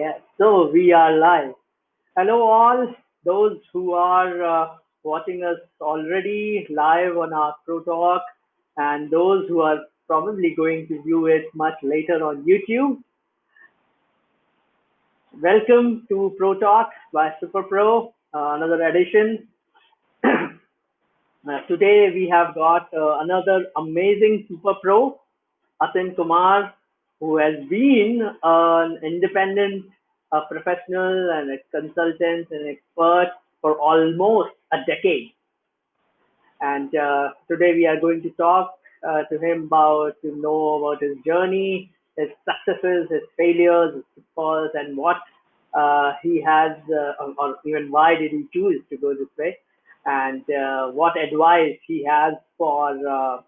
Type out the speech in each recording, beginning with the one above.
Yes, so we are live. Hello, all those who are watching us already live on our Pro Talk, and those who are probably going to view it much later on YouTube. Welcome to Pro Talk by Superpro, another edition. Today we have got another amazing super pro, Atin Kumar, who has been an independent professional and a consultant and expert for almost a decade. And today we are going to talk to him about to know about his journey, his successes, his failures, his pitfalls, and what he has, or even why did he choose to go this way, and what advice he has for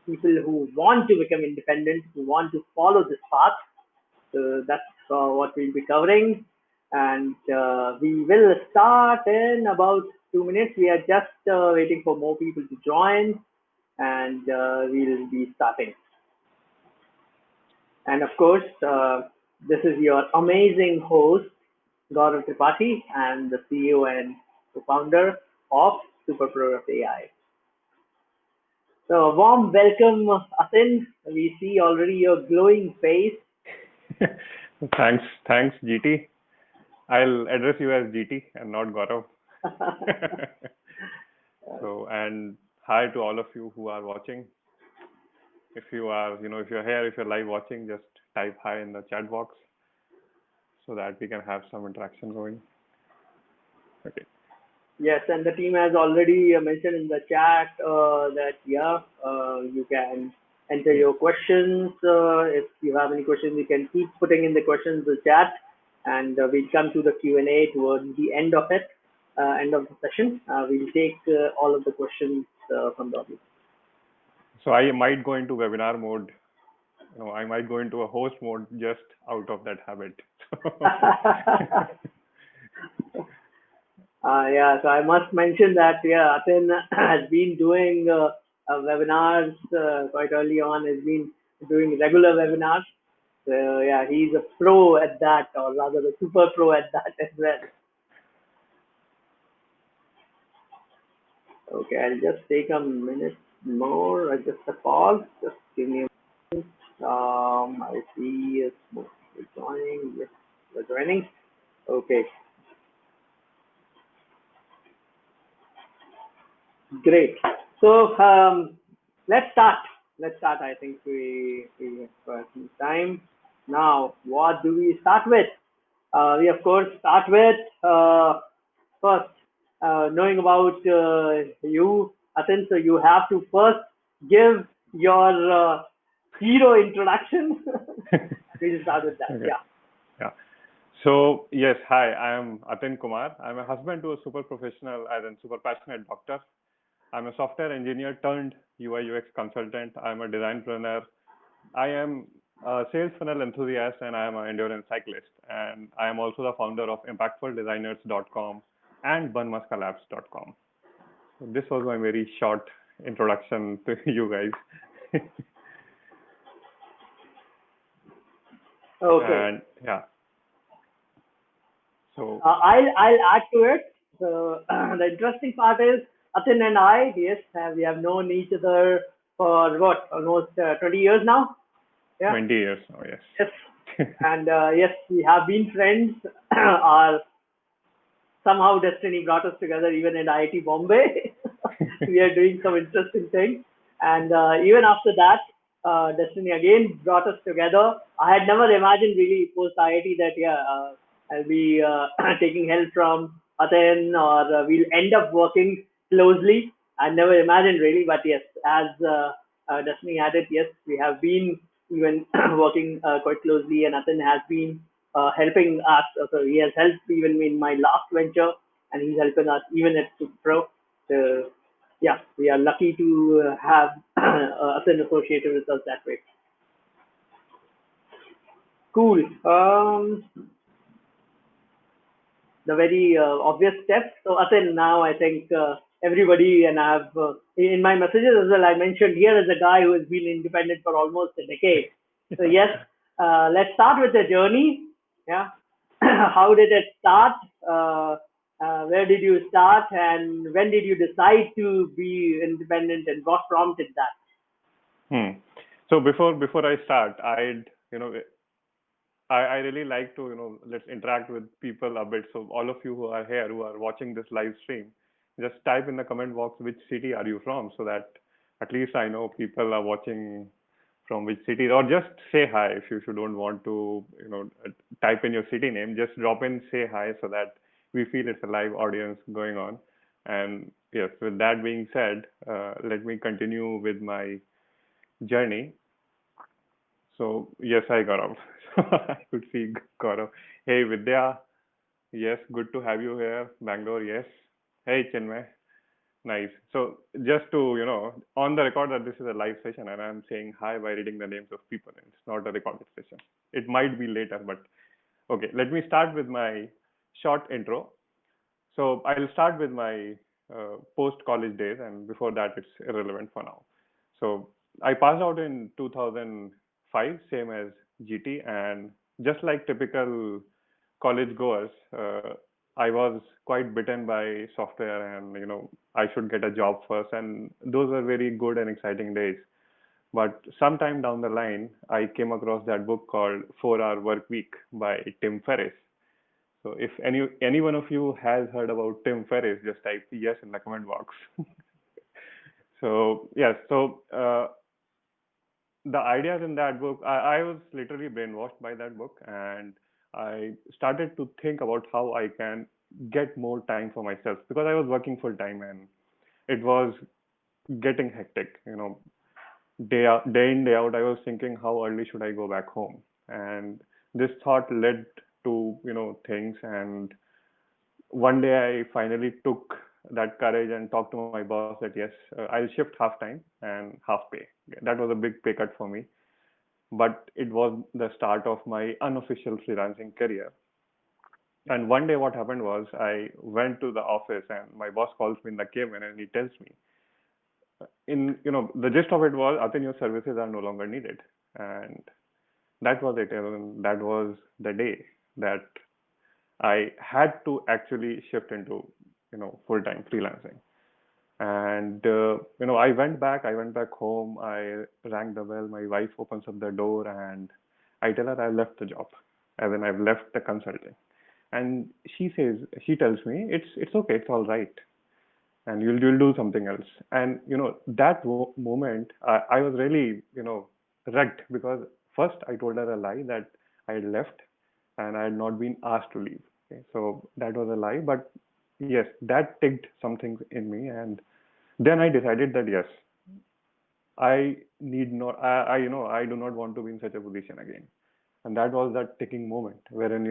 people who want to become independent, who want to follow this path. So that's what we'll be covering. And we will start in about 2 minutes. We are just waiting for more people to join, and we'll be starting. And of course, this is your amazing host, Gaurav Tripathi, and the CEO and co-founder of Superpro.ai. So, a warm welcome, Atin. We see already your glowing face. Thanks, GT. I'll address you as GT and not Gaurav. And hi to all of you who are watching. If you are, if you're here, if you're live watching, just type hi in the chat box so that we can have some interaction going. Okay. Yes, and the team has already mentioned in the chat that you can enter your questions. If you have any questions, you can keep putting in the questions in the chat, and we'll come to the Q&A towards the end of it, end of the session. We'll take all of the questions from the audience. So I might go into webinar mode. I might go into a host mode just out of that habit. So I must mention that Atin has been doing webinars quite early on. Has been doing regular webinars. So he's a pro at that, or rather a super pro at that as well. Okay, I'll just take a minute more. Just a pause. Just give me a minute. I see it's mostly joining. Yes, we're joining. Okay. Great. So let's start. I think we have some time. Now, what do we start with? We of course start with first knowing about you, Atin. So you have to first give your hero introduction. We'll start with that. Okay. Yeah. So yes, hi, I am Atin Kumar. I'm a husband to a super professional and super passionate doctor. I'm a software engineer turned UI UX consultant. I'm a designpreneur. I am a sales funnel enthusiast, and I am an endurance cyclist. And I am also the founder of impactfuldesigners.com and bunmuskalabs.com. So this was my very short introduction to you guys. Okay. And yeah. So I'll add to it. So the interesting part is Atin and I, yes, we have known each other for what, almost 20 years now? Yeah. 20 years now, yes. Yes. And yes, we have been friends. Somehow destiny brought us together even in IIT Bombay. We are doing some interesting things. And even after that, destiny again brought us together. I had never imagined really post IIT that, I'll be taking help from Atin, or we'll end up working closely. I never imagined really, but yes, as Destiny had it, yes, we have been even working quite closely, and Atin has been helping us. So he has helped even in my last venture, and he's helping us even at Superpro. So we are lucky to have Atin associated with us that way. Cool. The very obvious steps. So Atin, now I think everybody, and I have in my messages as well, I mentioned here is a guy who has been independent for almost a decade. So yes, let's start with the journey. Yeah. how did it start? Where did you start, and when did you decide to be independent, and what prompted that? Hmm. So before I start, I really like to, let's interact with people a bit. So all of you who are here, who are watching this live stream, just type in the comment box which city are you from, so that at least I know people are watching from which city, or just say hi if you don't want to, type in your city name. Just drop in, say hi, so that we feel it's a live audience going on. And yes, with that being said, let me continue with my journey. So yes, hi Gaurav. I could see Gaurav. Hey Vidya, yes, good to have you here. Bangalore, yes. Hey Chinmay, nice. So just to, on the record that this is a live session and I'm saying hi by reading the names of people. It's not a recorded session. It might be later, but okay. Let me start with my short intro. So I'll start with my post-college days, and before that, it's irrelevant for now. So I passed out in 2005, same as GT, and just like typical college goers, I was quite bitten by software, and I should get a job first, and those were very good and exciting days. But sometime down the line, I came across that book called 4 Hour Work Week by Tim Ferriss. So if any one of you has heard about Tim Ferriss, just type yes in the comment box. So yes, so the ideas in that book, I was literally brainwashed by that book, and I started to think about how I can get more time for myself, because I was working full time and it was getting hectic. Day in day out, I was thinking how early should I go back home, and this thought led to things. And one day I finally took that courage and talked to my boss that yes, I'll shift half time and half pay. That was a big pay cut for me, but it was the start of my unofficial freelancing career. And one day what happened was I went to the office and my boss calls me in the cabin and he tells me, the gist of it was, Atin, your services are no longer needed. And that was it. And that was the day that I had to actually shift into, full-time freelancing. And I went back home, I rang the bell, my wife opens up the door and I tell her I left the job, as in I've left the consulting. And she tells me it's okay, it's all right, and you'll do something else. And that moment, I was really wrecked, because first I told her a lie that I had left and I had not been asked to leave. Okay, so that was a lie, but yes, that ticked something in me. And then I decided that yes, I need not, I do not want to be in such a position again. And that was that ticking moment wherein,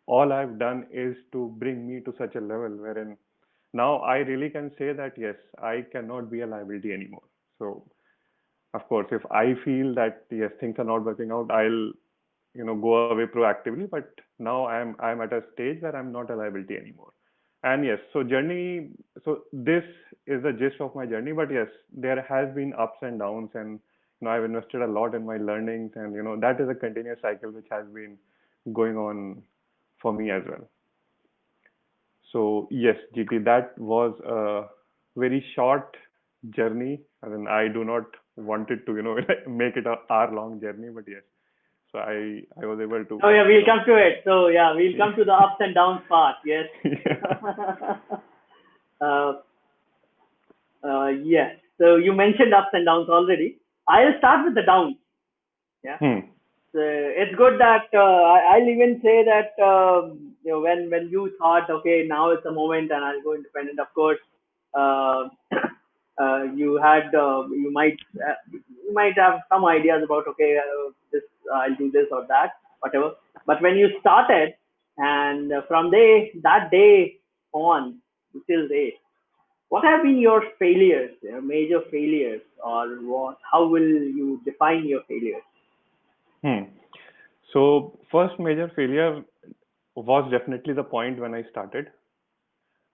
all I've done is to bring me to such a level wherein now I really can say that yes, I cannot be a liability anymore. So of course, if I feel that yes, things are not working out, I'll go away proactively. But now I'm at a stage where I'm not a liability anymore. And yes, so this is the gist of my journey. But yes, there has been ups and downs, and I've invested a lot in my learnings, and that is a continuous cycle which has been going on for me as well. So yes, GT, that was a very short journey. I mean, I do not want it to, make it a hour-long journey, but yes. So I was able to, Oh yeah, we'll come to it. So yeah, we'll come to the ups and downs part. Yes. yeah. uh, yes. So you mentioned ups and downs already. I'll start with the downs. Yeah. Hmm. So it's good that I'll even say that when you thought, okay, now it's a moment and I'll go independent. Of course, uh, you might have some ideas about, okay, this I'll do this or that, whatever. But when you started, and from that day on till date, what have been your failures, your major failures, or what? How will you define your failures? Hmm. So first major failure was definitely the point when I started.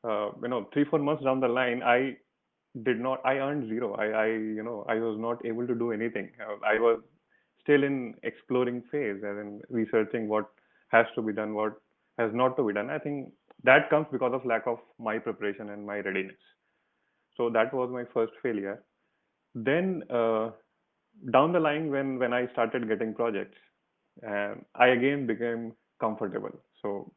3-4 months down the line, I earned zero. I was not able to do anything. I was still in exploring phase and in researching what has to be done, what has not to be done. I think that comes because of lack of my preparation and my readiness. So that was my first failure. Then down the line, when I started getting projects, I again became comfortable. So,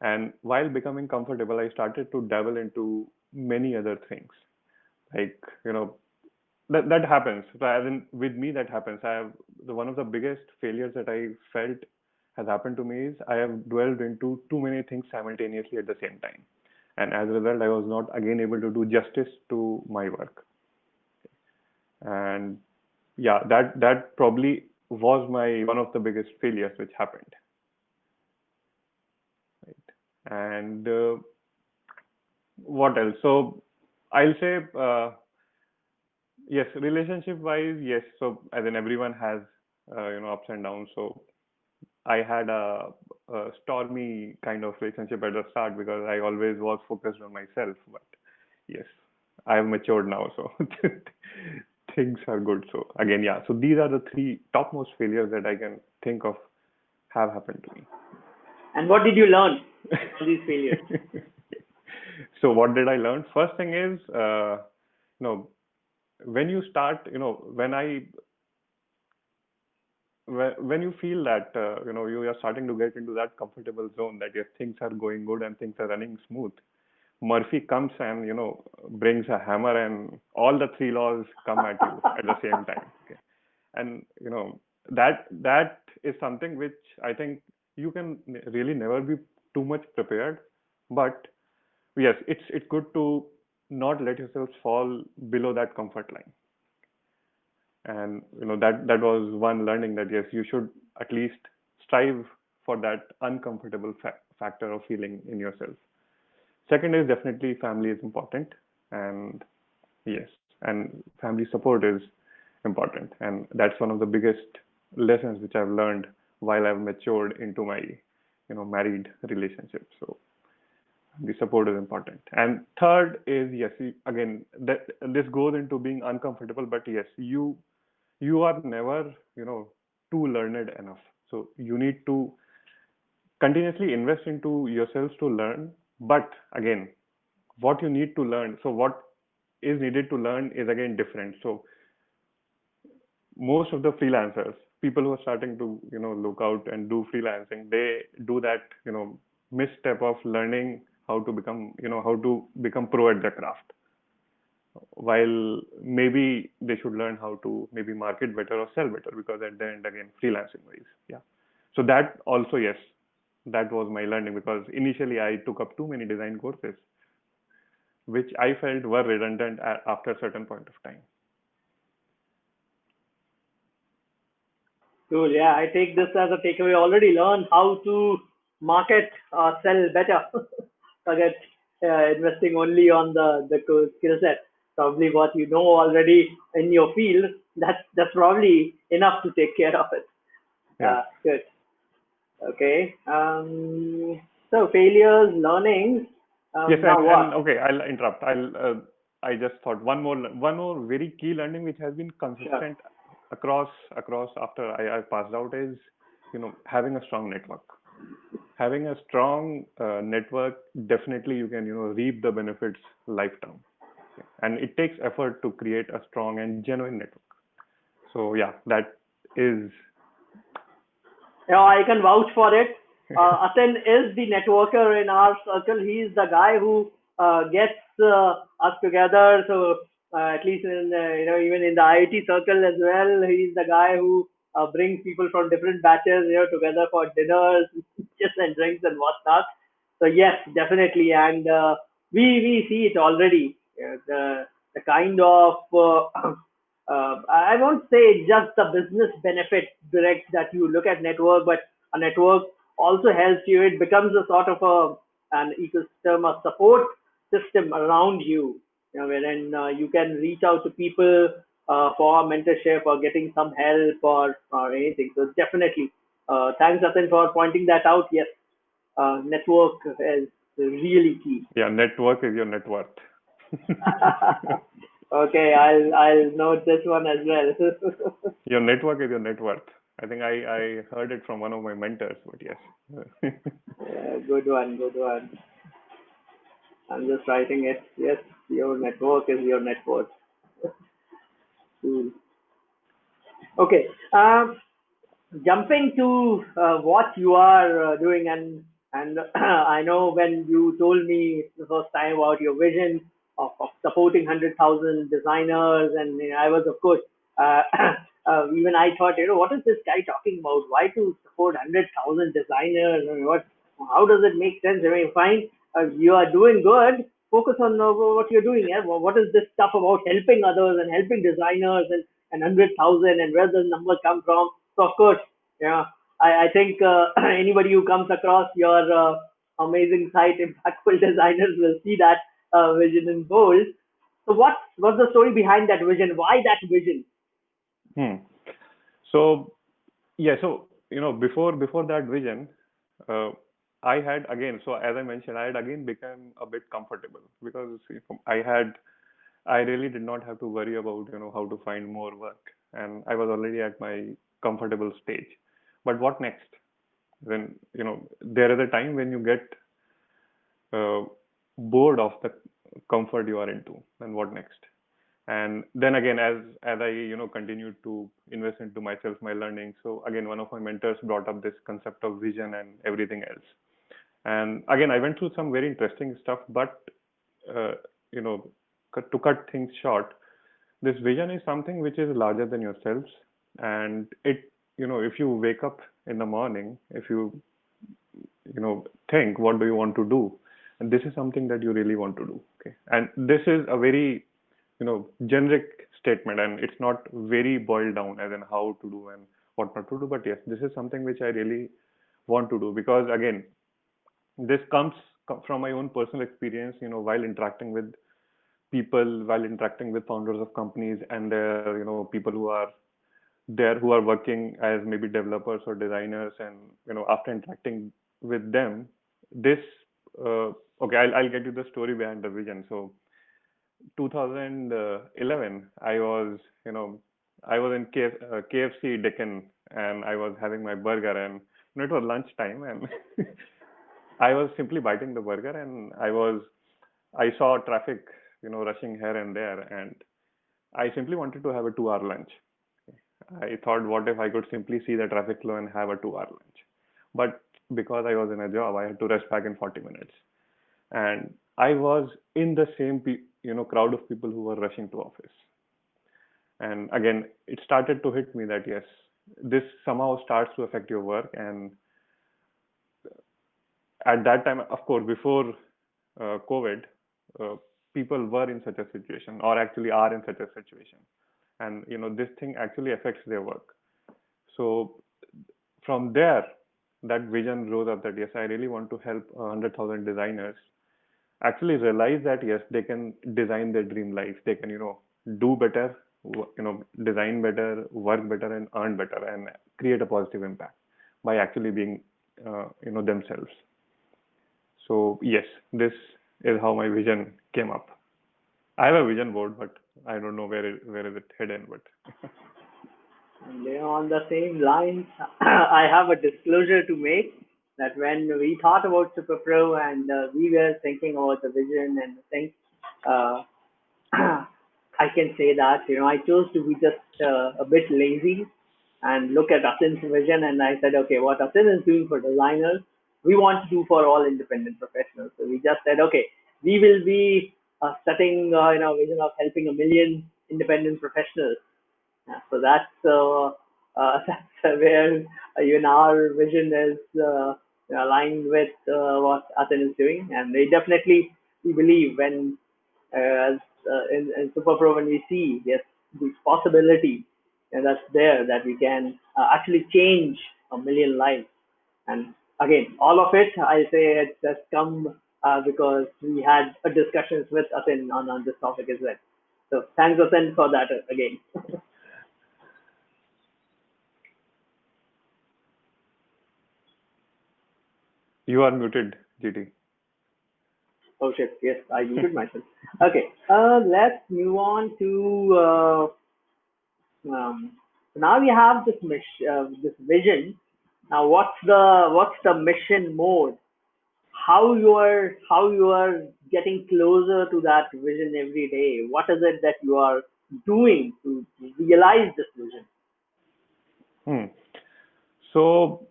and while becoming comfortable, I started to dabble into many other things. Like, that happens. So as in, with me, that happens. I have one of the biggest failures that I felt has happened to me is I have dwelled into too many things simultaneously at the same time, and as a result, I was not again able to do justice to my work. And yeah, that probably was my one of the biggest failures which happened. Right. And what else? So I'll say yes, relationship wise, yes. So as in everyone has ups and downs. So I had a stormy kind of relationship at the start because I always was focused on myself. But yes, I have matured now, so things are good. So again, yeah. So these are the three topmost failures that I can think of have happened to me. And what did you learn from these failures? So what did I learn? First thing is, you know, when you start, when you feel that you are starting to get into that comfortable zone that your things are going good and things are running smooth, Murphy comes and brings a hammer and all the three laws come at you at the same time. Okay, and that is something which I think you can really never be too much prepared, but yes, it's good to not let yourself fall below that comfort line. And that was one learning, that yes, you should at least strive for that uncomfortable factor of feeling in yourself. Second is definitely family is important, and yes, and family support is important, and that's one of the biggest lessons which I've learned while I've matured into my married relationship. So the support is important. And third is, yes, again, that this goes into being uncomfortable, but yes, you are never too learned enough. So you need to continuously invest into yourselves to learn. But again, what you need to learn, so what is needed to learn is again different. So most of the freelancers, people who are starting to look out and do freelancing, they do that misstep of learning how to become pro at their craft, while maybe they should learn how to maybe market better or sell better, because at the end, again, freelancing wise, yeah. So that also, yes, that was my learning, because initially I took up too many design courses which I felt were redundant after a certain point of time. Cool. Yeah, I take this as a takeaway. Already learned how to market, sell better. Forget investing only on the skill set. Probably what you know already in your field. That's probably enough to take care of it. Yes. Good. Okay. So failures, learnings. Yes, Now and what? okay, I'll interrupt. I just thought one more very key learning which has been Sure. consistent across after I passed out is having a strong network. Having a strong network, definitely you can reap the benefits lifetime. Okay. And it takes effort to create a strong and genuine network. So yeah, that is. Yeah, I can vouch for it. Atin is the networker in our circle. He's the guy who gets us together. So at least in even in the IT circle as well, he's the guy who brings people from different batches together for dinners, just and drinks and whatnot. So yes, definitely, and we see it already. The kind of I won't say just the business benefit direct that you look at network, but a network also helps you. It becomes a sort of an ecosystem, a support system around you, wherein you can reach out to people for mentorship or getting some help or anything. So definitely, thanks Atin for pointing that out. Yes, network is really key. Yeah, network is your net worth. Okay, I'll note this one as well. Your network is your net worth. I think I heard it from one of my mentors, but yes. Good one, good one. I'm just writing it. Yes, your network is your network. Cool. Okay. Jumping to what you are doing, and I know when you told me the first time about your vision of supporting 100,000 designers, and I was, of course, uh, even I thought, what is this guy talking about? Why to support 100,000 designers? I mean, what? How does it make sense? I mean, fine, you are doing good. Focus on what you're doing. Yeah? What is this stuff about helping others and helping designers and 100,000, and where does the number come from? So of course, yeah, I think anybody who comes across your amazing site, Impactful Designers, will see that vision in bold. So what's the story behind that vision? Why that vision? Hmm. So yeah, so before that vision, uh, I had again. So as I mentioned, I had again become a bit comfortable because I really did not have to worry about how to find more work, and I was already at my comfortable stage. But what next? When there is a time when you get uh, bored of the comfort you are into, then what next? And then again, as I continued to invest into myself, my learning, so again one of my mentors brought up this concept of vision and everything else. And again, I went through some very interesting stuff, but uh, you know to cut things short, this vision is something which is larger than yourselves. And it if you wake up in the morning, if think what do you want to do, and this is something that you really want to do. Okay, and this is a very generic statement, and it's not very boiled down as in how to do and what not to do. But yes, this is something which I really want to do, because again, this comes from my own personal experience, while interacting with people, while interacting with founders of companies, and there people who are there who are working as maybe developers or designers. And after interacting with them, this okay, I'll get you the story behind the vision. So 2011, I was in KFC Deccan, and I was having my burger, and it was lunchtime, and I was simply biting the burger, and I saw traffic rushing here and there, and I simply wanted to have a 2-hour lunch. I thought, what if I could simply see the traffic flow and have a 2-hour lunch? But because I was in a job, I had to rush back in 40 minutes. And I was in the same crowd of people who were rushing to office. And again, it started to hit me that yes, this somehow starts to affect your work. And at that time, of course, before COVID, uh, people were in such a situation, or actually are in such a situation. And this thing actually affects their work. So from there, that vision rose up that yes, I really want to help 100,000 designers actually realize that yes, they can design their dream life. They can do better, design better, work better, and earn better, and create a positive impact by actually being themselves. So yes, this is how my vision came up. I have a vision board, but I don't know where is it hidden. But On the same lines, I have a disclosure to make that when we thought about Superpro and we were thinking about the vision and the thing, uh, I can say that I chose to be just a bit lazy and look at Atin's vision, and I said, okay, what Atin is doing for designers, we want to do for all independent professionals. So we just said, okay, we will be setting vision of helping a million independent professionals. Yeah, so that's where even our vision is aligned with what Atin is doing, and they definitely we believe when as in Superpro when we see yes the possibility that's there that we can actually change a million lives. And again, all of it I say it has come because we had a discussions with Atin on this topic as well. So thanks Atin for that again. you are muted, GT. Oh shit, yes, I muted myself. Okay, let's move on to So now we have this mission, this vision. Now, what's the mission mode? How you are getting closer to that vision every day? What is it that you are doing to realize this vision? Hmm. So,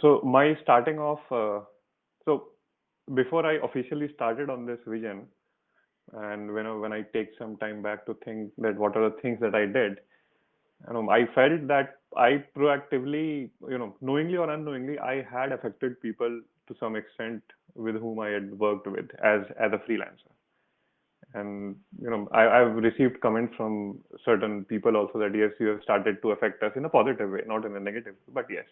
so my starting off, so before I officially started on this vision, and when I take some time back to think that what are the things that I did, I felt that I proactively, knowingly or unknowingly, I had affected people to some extent with whom I had worked with as a freelancer. And I've received comments from certain people also that yes, you have started to affect us in a positive way, not in a negative, but yes.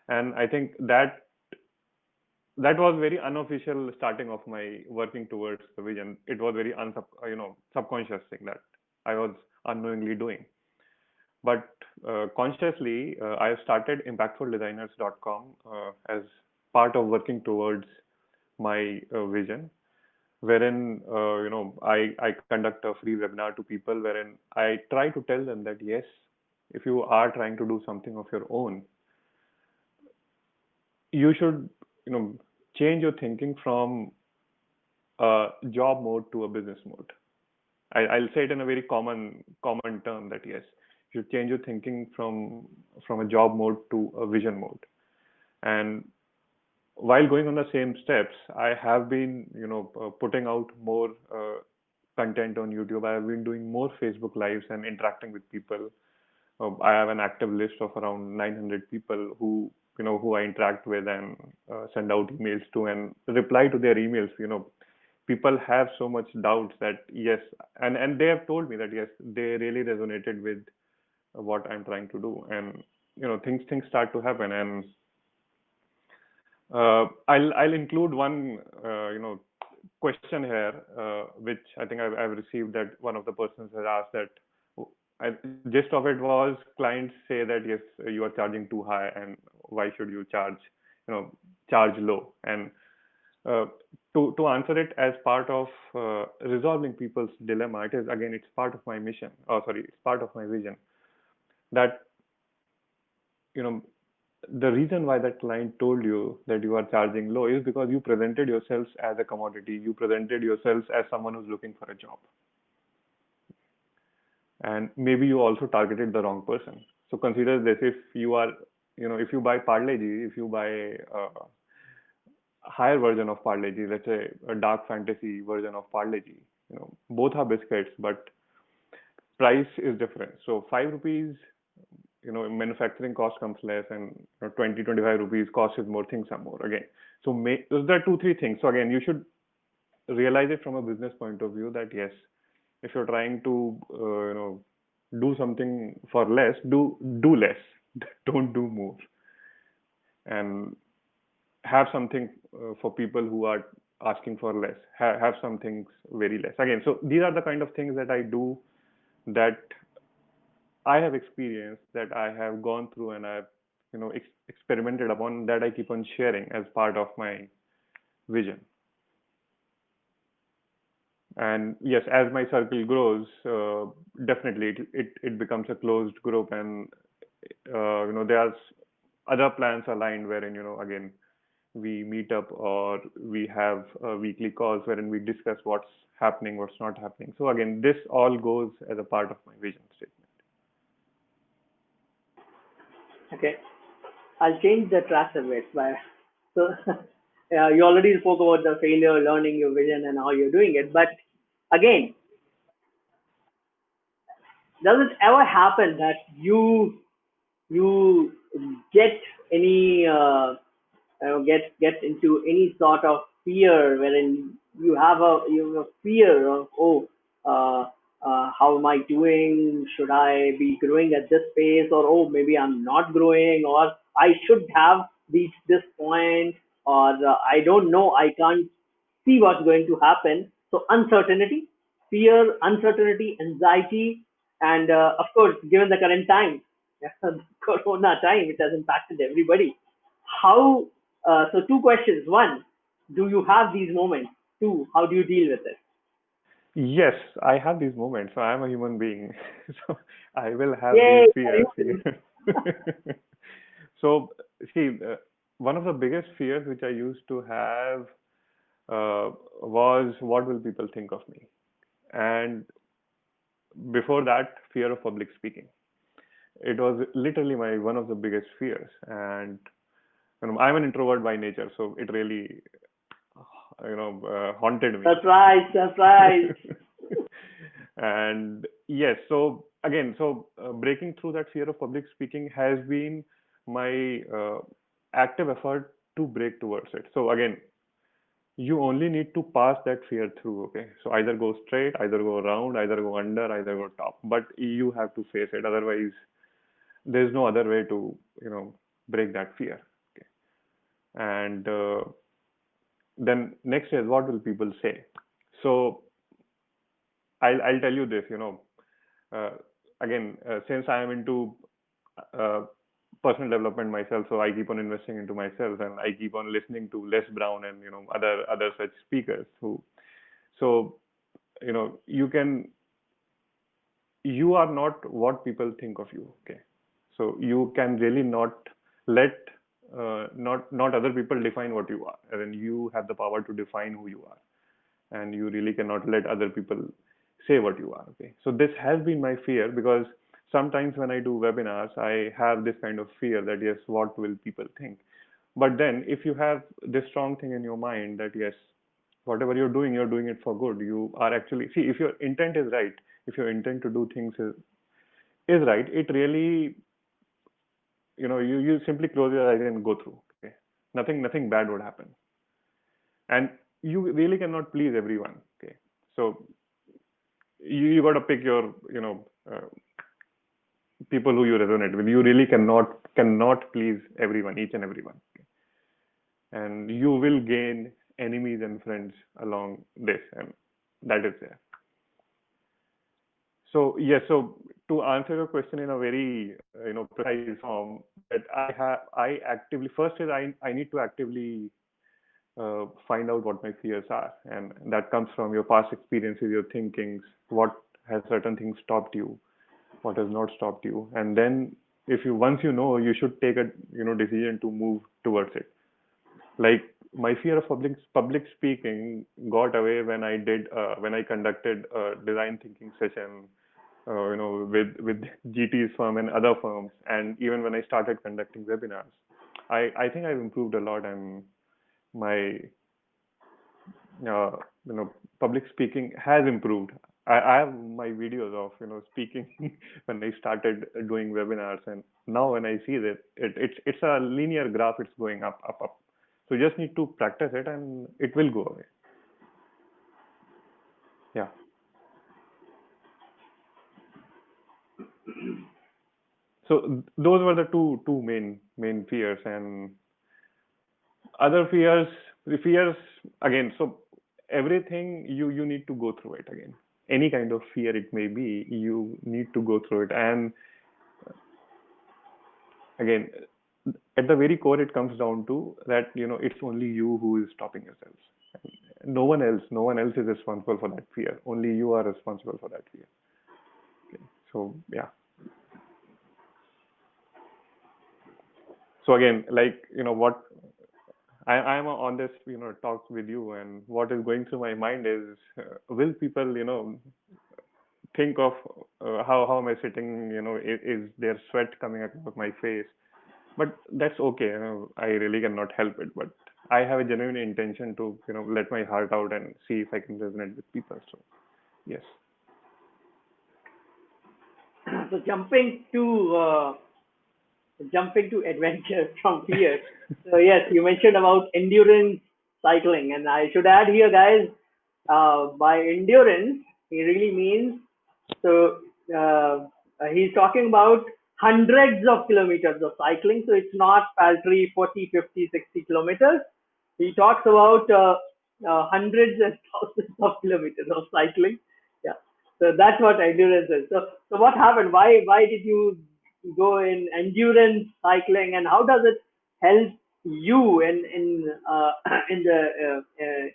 And I think that was very unofficial starting of my working towards the vision. It was very subconscious thing that I was unknowingly doing. But consciously, I started impactfuldesigners.com as part of working towards my vision, wherein I conduct a free webinar to people wherein I try to tell them that yes, if you are trying to do something of your own, you should change your thinking from a job mode to a business mode. I'll say it in a very common term that yes, you should change your thinking from a job mode to a vision mode. And while going on the same steps, I have been putting out more content on YouTube. I have been doing more Facebook lives and interacting with people. I have an active list of around 900 people who I interact with and send out emails to and reply to their emails. People have so much doubts that yes, and they have told me that yes, they really resonated with what I'm trying to do, and things start to happen. And I'll include one question here, which I think I've received, that one of the persons has asked that. Gist of it was clients say that yes, you are charging too high, and why should you you know charge low? And uh, to answer it as part of resolving people's dilemma, it's part of my mission. Oh, sorry, it's part of my vision that you know the reason why that client told you that you are charging low is because you presented yourselves as a commodity. You presented yourselves as someone who's looking for a job, and maybe you also targeted the wrong person. So consider this: if you are, if you buy Parle-G, if you buy a higher version of Parle-G, let's say a dark fantasy version of Parle-G, both are biscuits, but price is different. So 5 rupees, manufacturing cost comes less, and 20, 25 rupees cost is more, things are more again. So those are two, three things. So again, you should realize it from a business point of view that yes, if you're trying to, do something for less, do less, don't do more, and have something for people who are asking for less. Have some things very less. Again, so these are the kind of things that I do, that I have experienced, that I have gone through, and I've experimented upon, that I keep on sharing as part of my vision. And yes, as my circle grows, definitely it becomes a closed group, and there's other plans aligned wherein again we meet up, or we have weekly calls wherein we discuss what's happening, what's not happening. So again, this all goes as a part of my vision statement. Okay, I'll change the track a bit. So, you already spoke about the failure, learning your vision, and how you're doing it. But again, does it ever happen that you get any get into any sort of fear wherein you have a fear of, oh, uh, how am I doing? Should I be growing at this pace? Or, oh, maybe I'm not growing, or I should have reached this point, or I don't know, I can't see what's going to happen. So uncertainty, fear, uncertainty, anxiety, and of course, given the current time, Corona time, it has impacted everybody. How? So two questions. One, do you have these moments? Two, how do you deal with it? Yes, I have these moments. So I'm a human being. So I will have these Yay, are fears. you? So see, one of the biggest fears which I used to have was what will people think of me? And before that, fear of public speaking. It was literally my one of the biggest fears. And I'm an introvert by nature, so it really, haunted me. Surprise, surprise. And yes, so again, breaking through that fear of public speaking has been my active effort to break towards it. So again, you only need to pass that fear through. Okay, so either go straight, either go around, either go under, either go top, but you have to face it. Otherwise, there's no other way to break that fear. Okay, and then next is, what will people say? So I'll tell you this. Uh, Again, since I am into uh, personal development myself, so I keep on investing into myself, and I keep on listening to Les Brown and other such speakers who. So you are not what people think of you. Okay, so you can really not let not other people define what you are, and then you have the power to define who you are, and you really cannot let other people say what you are. Okay, so this has been my fear, because sometimes when I do webinars, I have this kind of fear that yes, what will people think? But then if you have this strong thing in your mind that yes, whatever you're doing it for good. You are actually, see, if your intent is right, if your intent to do things is right, it really, you simply close your eyes and go through. Okay, nothing bad would happen, and you really cannot please everyone. Okay, so you got to pick your people who you resonate with. You really cannot please everyone, each and everyone. Okay? And you will gain enemies and friends along this, and that is there. So yes, so to answer your question in a very precise form, that I actively, first is I need to actively find out what my fears are, and that comes from your past experiences, your thinkings, what has certain things stopped you, what has not stopped you, and then if you once you know, you should take a decision to move towards it. Like, my fear of public speaking got away when I conducted a design thinking session, with GT's firm and other firms, and even when I started conducting webinars. I think I've improved a lot, and my uh, public speaking has improved. I have my videos of speaking when I started doing webinars, and now when I see that it's a linear graph. It's going up, up, up. So you just need to practice it, and it will go away. Yeah. So those were the two main fears, and other fears, the fears again. So everything, you need to go through it again. Any kind of fear it may be, you need to go through it. And again, at the very core, it comes down to that it's only you who is stopping yourself. No one else is responsible for that fear. Only you are responsible for that fear. Okay. So yeah. So again, like what I'm on this talks with you, and what is going through my mind is, will people think of how am I sitting? Is there sweat coming across my face? But that's okay. I really cannot help it. But I have a genuine intention to let my heart out and see if I can resonate with people. So yes. So jumping to adventure from fear. So yes, you mentioned about endurance cycling, and I should add here, guys, by endurance, he really means so. Uh, he's talking about hundreds of kilometers of cycling. So it's not paltry 40, 50, 60 kilometers. He talks about hundreds and thousands of kilometers of cycling. Yeah. So that's what endurance is. So what happened? Why did you go in endurance cycling, and how does it help you in in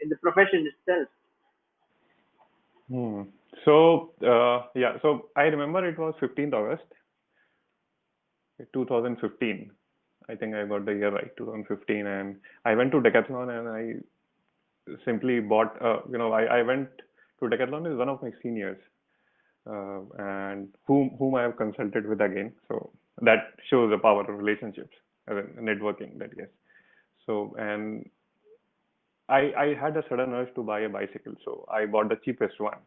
the profession itself? Hmm. So, yeah, so I remember it was 15th August, 2015. I think I got the year right, 2015. And I went to Decathlon and I simply bought, I went to Decathlon is one of my seniors, and whom I have consulted with again. So that shows the power of relationships, networking, that yes. So, and I had a sudden urge to buy a bicycle. So I bought the cheapest one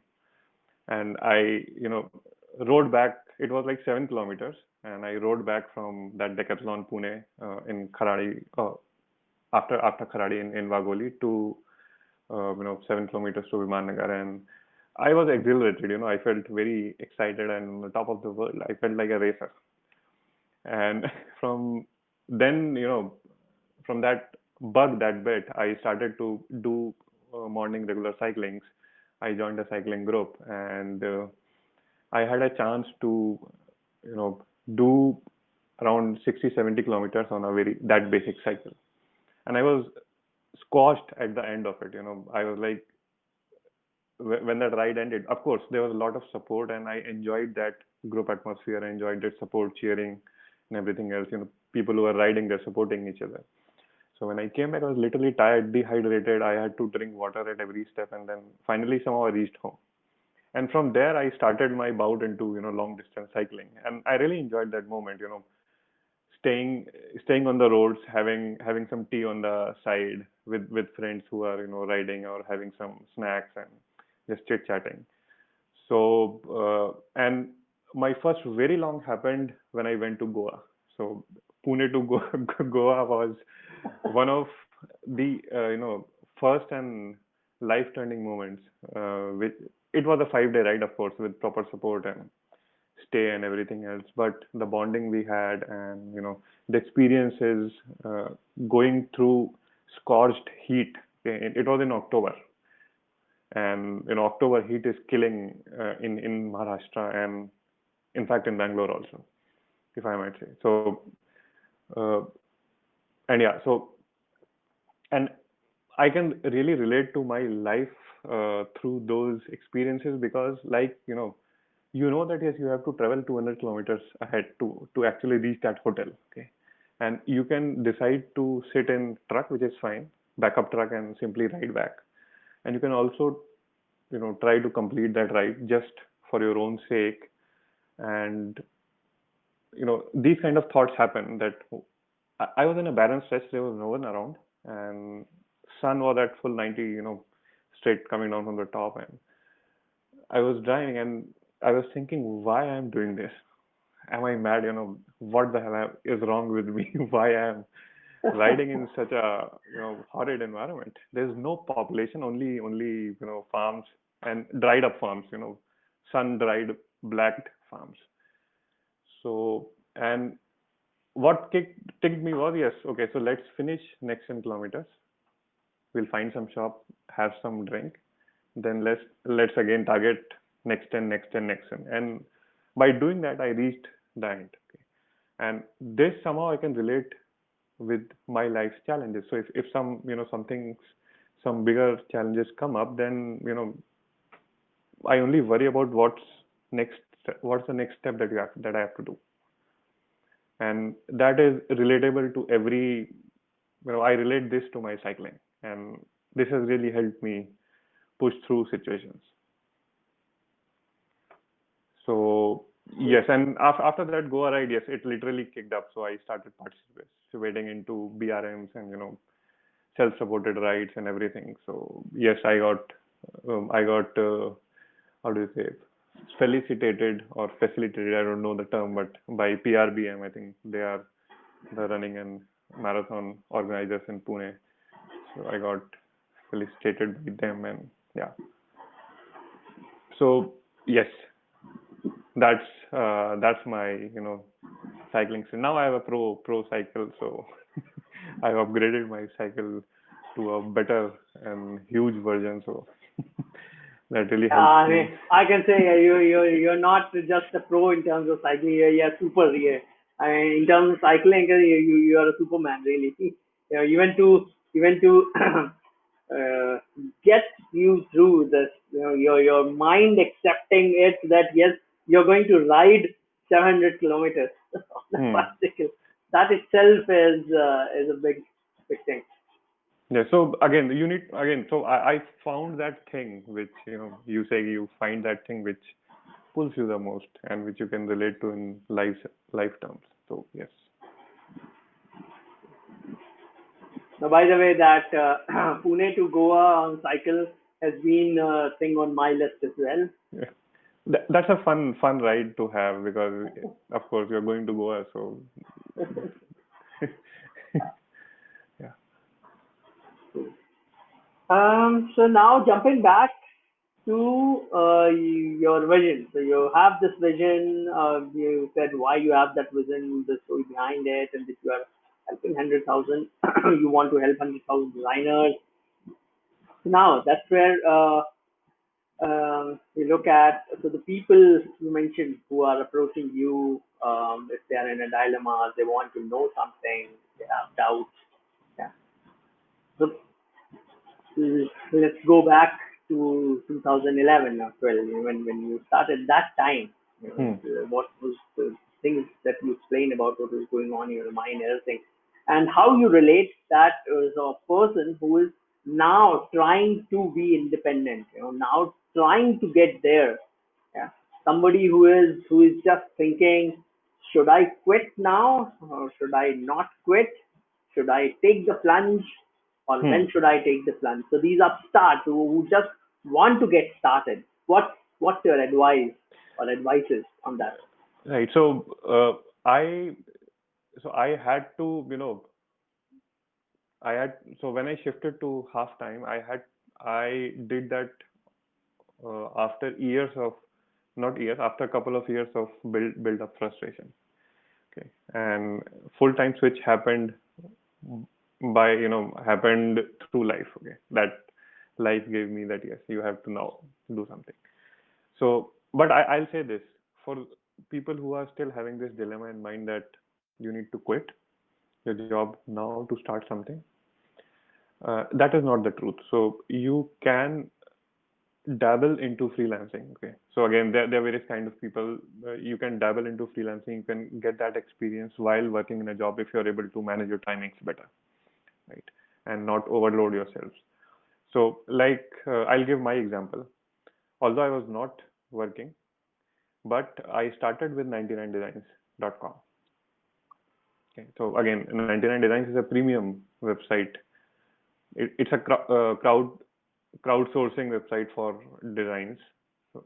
and I rode back. It was like 7 kilometers, and I rode back from that Decathlon Pune in Kharadi after Kharadi in Vagoli to 7 kilometers to Vimannagar, and I was exhilarated. I felt very excited and on the top of the world. I felt like a racer, and from then from that bug that bit, I started to do morning regular cyclings. I joined a cycling group, and I had a chance to, do around 60, 70 kilometers on a very that basic cycle. And I was squashed at the end of it. I was like, when that ride ended, of course, there was a lot of support, and I enjoyed that group atmosphere. I enjoyed that support, cheering, and everything else. People who are riding, they're supporting each other. So when I came back, I was literally tired, dehydrated. I had to drink water at every step, and then finally somehow I reached home. And from there, I started my bout into long distance cycling, and I really enjoyed that moment. Staying staying on the roads, having some tea on the side with friends who are riding or having some snacks and just chit chatting. So and my first very long happened when I went to Goa. So Pune to Goa, Goa was one of the first and life turning moments. Which it was a 5 day ride, of course, with proper support and stay and everything else. But the bonding we had, and the experiences, going through scorched heat. It was in October, and October heat is killing in Maharashtra, and in fact in Bangalore also, if I might say. So uh, and yeah, so and I can really relate to my life through those experiences, because like that yes, you have to travel 200 kilometers ahead to actually reach that hotel. Okay, and you can decide to sit in truck, which is fine, backup truck, and simply ride back. And you can also try to complete that ride just for your own sake. And these kind of thoughts happen, that I was in a barren stretch. There was no one around, and sun was at full 90, straight coming down from the top. And I was driving, and I was thinking, why I'm doing this? Am I mad? What the hell is wrong with me? Why I'm riding in such a horrid environment? There's no population, only farms and dried up farms, sun dried blacked farms. So, and what ticked me was, yes, okay, so let's finish next 10 kilometers. We'll find some shop, have some drink, then let's again target next 10, next 10, next 10. And by doing that, I reached the end. Okay. And this somehow I can relate with my life's challenges. So if some some things, some bigger challenges come up, then I only worry about next what's the next step that I have to do. And that is relatable to every, I relate this to my cycling, and this has really helped me push through situations. So yes, and after that Goa ride, yes, it literally kicked up. So I started participating into BRMs and self-supported rides and everything. So yes, I got how do you say, felicitated or facilitated, I don't know the term, but by PRBM, I think they are the running and marathon organizers in Pune. So I got felicitated by them, and yeah. So yes, that's my cycling. So now I have a pro cycle, so I've upgraded my cycle to a better and huge version. So that really Yeah, helps I mean, me. I can say you're not just a pro in terms of cycling. You're super. Yeah. I mean, in terms of cycling, you are a superman, really. You went to get you through this your mind accepting it that yes, you're going to ride 700 kilometers on a bicycle. That itself is a big thing. Yeah. So again, you need again. So I found that thing which you say you find that thing which pulls you the most and which you can relate to in life terms. So yes. Now, by the way, that Pune to Goa on cycle has been a thing on my list as well. Yeah. That's a fun ride to have because of course you're going to Goa, so yeah. So now jumping back to your vision. So you have this vision. You said why you have that vision, the story behind it, and that you are helping 100,000. You want to help 100,000 designers. Now that's where we look at so the people you mentioned who are approaching you. If they are in a dilemma, they want to know something, they have doubts. Yeah. So let's go back to 2011 or 12 when you started that time. What was the things that you explained about what was going on in your mind, everything, and how you relate that as a person who is now trying to be independent, now trying to get there. Yeah, somebody who is just thinking, should I quit now or should I not quit? Should I take the plunge or Hmm. when should I take the plunge? So these upstarts who just want to get started. What's your advice or advices on that? Right. So I had to so when I shifted to half time, I did that after years of not years after a couple of years of build up frustration. Okay, and full time switch happened by happened through life. Okay, that life gave me that yes, you have to now do something. So, but I'll say this for people who are still having this dilemma in mind that you need to quit your job now to start something. That is not the truth. So you can dabble into freelancing. Okay. So again, there are various kind of people. You can dabble into freelancing. You can get that experience while working in a job if you're able to manage your timings better, right? And not overload yourselves. So like I'll give my example. Although I was not working, but I started with 99designs.com. Okay. So again, 99 Designs is a premium website. It's a crowdsourcing website for designs. So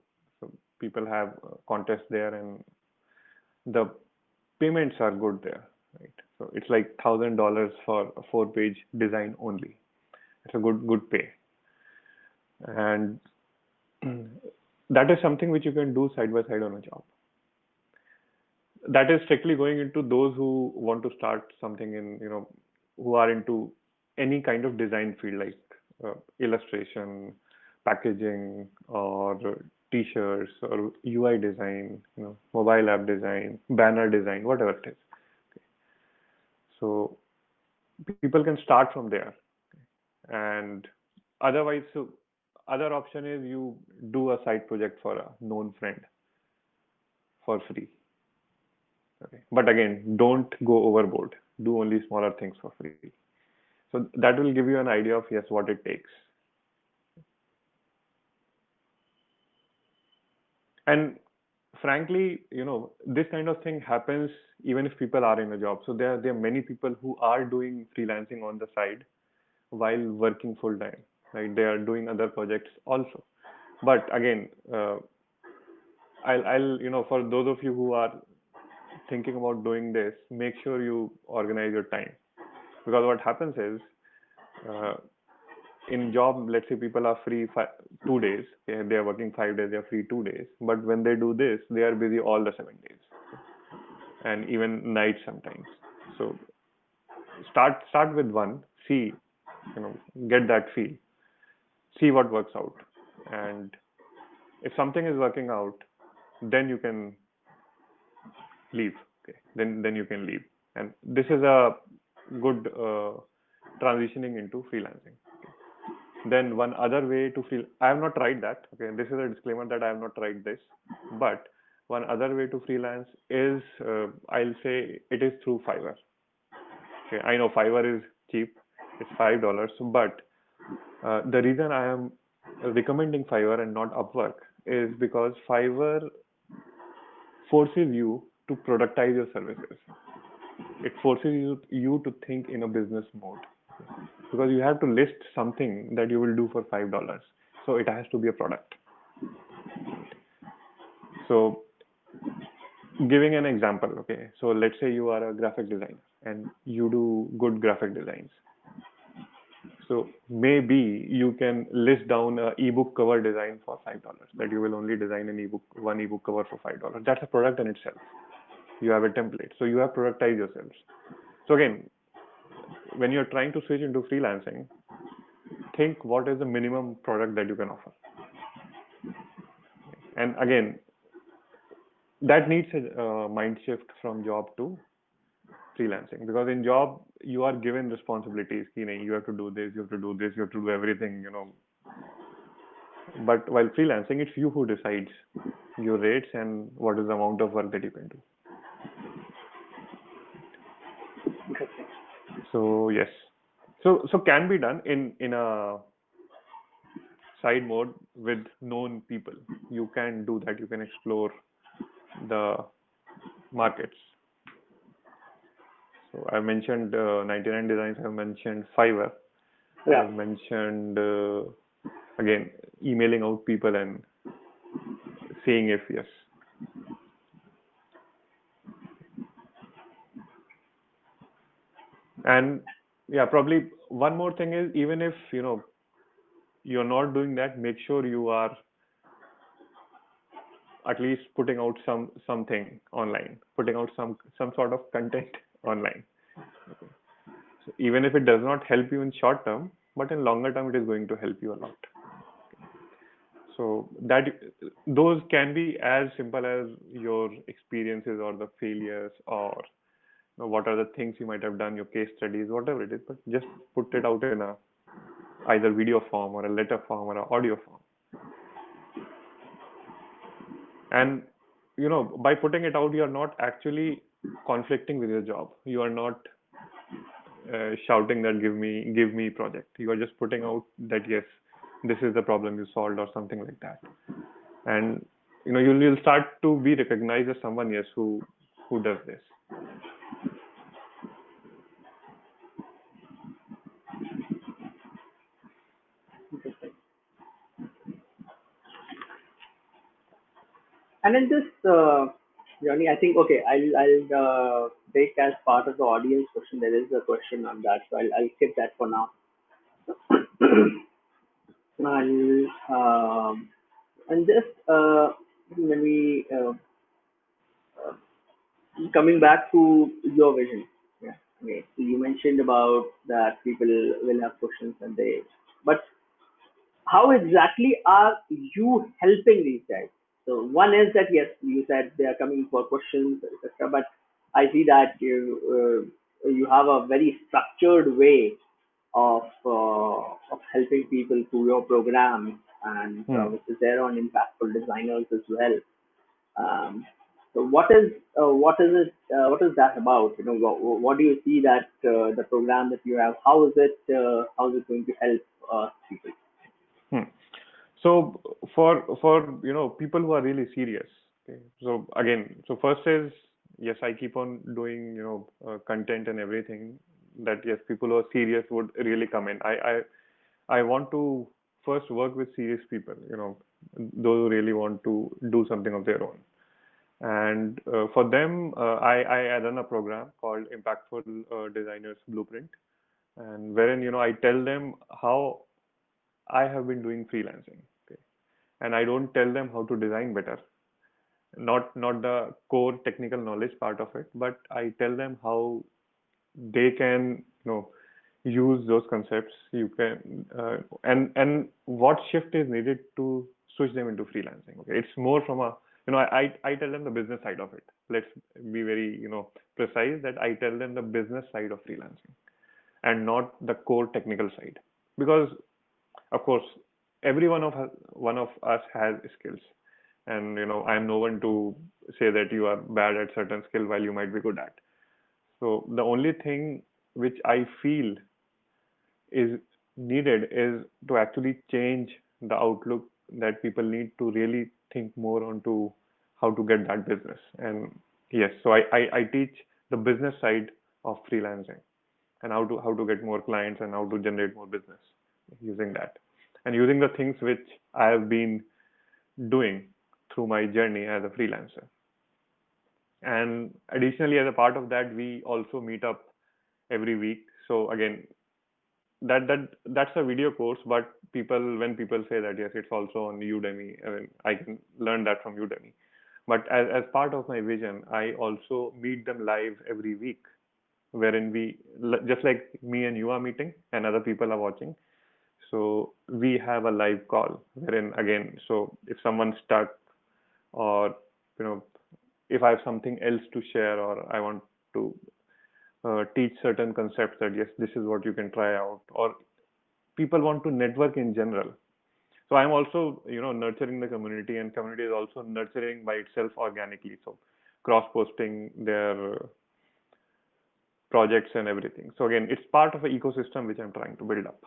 people have contests there, and the payments are good there, right? So it's like $1,000 for a 4-page design only. It's a good pay, and that is something which you can do side by side on a job. That is strictly going into those who want to start something in who are into any kind of design field like illustration, packaging, or t-shirts, or UI design, mobile app design, banner design, whatever it is. Okay. So people can start from there, and otherwise, so other option is you do a side project for a known friend for free. Okay. But again, don't go overboard. Do only smaller things for free. So that will give you an idea of yes, what it takes. And frankly, this kind of thing happens even if people are in a job. So there are many people who are doing freelancing on the side while working full time. Right? They are doing other projects also. But again, I'll for those of you who are thinking about doing this, make sure you organize your time, because what happens is uh, in job, let's say people are free 2 days. Okay, they are working 5 days, they are free 2 days. But when they do this, they are busy all the 7 days, okay? And even nights sometimes. So start with one, see, get that feel, see what works out, and if something is working out, then you can leave. Okay, then you can leave, and this is a good transitioning into freelancing. Okay. Then one other way to feel, I have not tried that. Okay, this is a disclaimer that I have not tried this, but one other way to freelance is, I'll say it is through Fiverr. Okay, I know Fiverr is cheap, it's $5, but the reason I am recommending Fiverr and not Upwork is because Fiverr forces you to productize your services. It forces you to think in a business mode, because you have to list something that you will do for $5. So it has to be a product. So giving an example, okay. So let's say you are a graphic designer and you do good graphic designs. So maybe you can list down a ebook cover design for $5, that you will only design one ebook cover for $5. That's a product in itself. You have a template. So you have productized yourselves. So again, when you're trying to switch into freelancing, think what is the minimum product that you can offer. And again, that needs a mind shift from job to freelancing, because in job you are given responsibilities. You have to do this, you have to do this, you have to do everything, But while freelancing, it's you who decides your rates and what is the amount of work that you can do. So yes, so can be done in a side mode with known people. You can do that. You can explore the markets. So I mentioned 99 Designs. I mentioned Fiverr. Yeah. I mentioned again emailing out people and seeing if yes. And yeah, probably one more thing is, even if you're not doing that, make sure you are at least putting out something online, putting out some sort of content online. Okay. So even if it does not help you in short term, but in longer term, it is going to help you a lot. So that those can be as simple as your experiences or the failures, or what are the things you might have done, your case studies, whatever it is, but just put it out in a either video form or a letter form or an audio form. And by putting it out, you are not actually conflicting with your job. You are not shouting that give me project. You are just putting out that yes, this is the problem you solved or something like that. And you'll start to be recognized as someone, yes, who does this. And in this journey, I think, okay, I'll take as part of the audience question. There is a question on that, so I'll skip that for now. And just when we coming back to your vision, yeah, okay. So you mentioned about that people will have questions and but how exactly are you helping these guys? So one is that yes, you said they are coming for questions, etc. But I see that you have a very structured way of helping people through your program, and which is there on impactful designers as well. Um, so what is that about? What do you see that the program that you have? How is it going to help people? Hmm. So for people who are really serious. Okay. So again, so first is yes, I keep on doing content and everything, that yes, people who are serious would really come in. I want to first work with serious people, those who really want to do something of their own. And for them, I run a program called Impactful Designers Blueprint, and wherein I tell them how I have been doing freelancing. Okay. And I don't tell them how to design better, not the core technical knowledge part of it, but I tell them how they can use those concepts. You can and what shift is needed to switch them into freelancing. Okay, it's more from a I tell them the business side of it. Let's be very precise, that I tell them the business side of freelancing and not the core technical side, because Of course, every one of us has skills, and I'm no one to say that you are bad at certain skill while you might be good at. So the only thing which I feel is needed is to actually change the outlook, that people need to really think more onto how to get that business. And yes, so I teach the business side of freelancing, and how to get more clients and how to generate more business using that, and using the things which I have been doing through my journey as a freelancer. And additionally, as a part of that, we also meet up every week. So again, that's a video course, but when people say that, yes, it's also on Udemy, I mean, I can learn that from Udemy. But as part of my vision, I also meet them live every week, wherein just like me and you are meeting and other people are watching. So we have a live call wherein, again, so if someone's stuck, or you know if I have something else to share, or I want to teach certain concepts, that yes, this is what you can try out, or people want to network in general. So I'm also nurturing the community, and community is also nurturing by itself organically. So cross posting their projects and everything. So again, it's part of an ecosystem which I'm trying to build up.